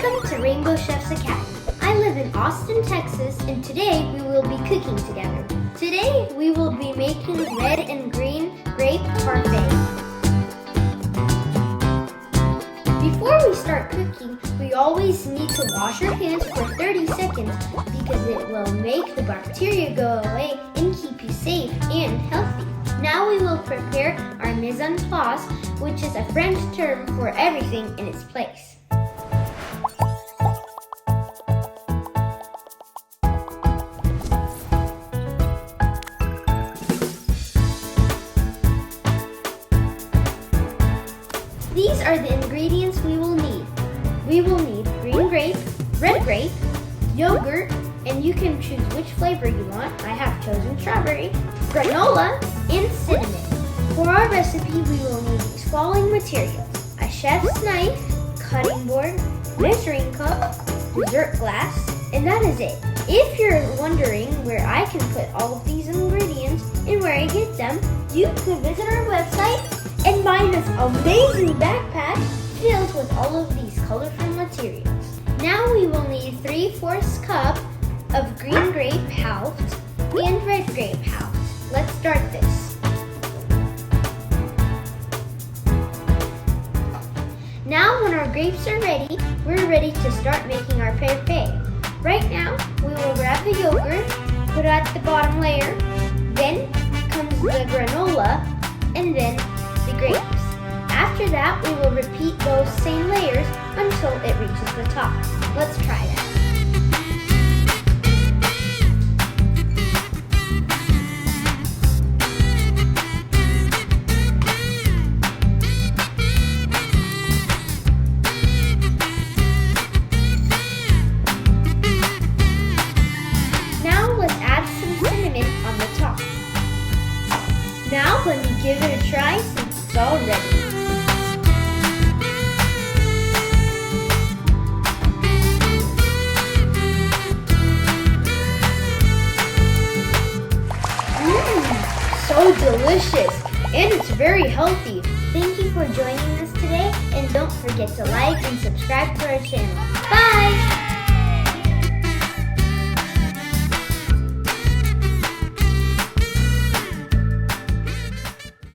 Welcome to Rainbow Chefs Academy. I live in Austin, Texas, and today we will be cooking together. Today we will be making red and green grape parfait. Before we start cooking, we always need to wash our hands for 30 seconds because it will make the bacteria go away and keep you safe and healthy. Now we will prepare our mise en place, which is a French term for everything in its place. These are the ingredients we will need. We will need green grape, red grape, yogurt, and you can choose which flavor you want. I have chosen strawberry, granola, and cinnamon. For our recipe, we will need these following materials: a chef's knife, cutting board, measuring cup, dessert glass, and that is it. If you're wondering where I can put all of these ingredients and where I get them, you can visit our website and buy this amazing backpack filled with all of these colorful materials. Now we will need 3/4 cup of green grape halved and red grape halved. Let's start this. Now when our grapes are ready, we're ready to start making our parfait. Right now, we will grab the yogurt, put it at the bottom layer, then comes the granola, and then the grapes. After that, we will repeat those same layers until it reaches the top. Let's try that. Now let's add some cinnamon on the top. Now let me give it a try since it's all ready. So delicious, and it's very healthy. Thank you for joining us today, and don't forget to like and subscribe to our channel. Bye!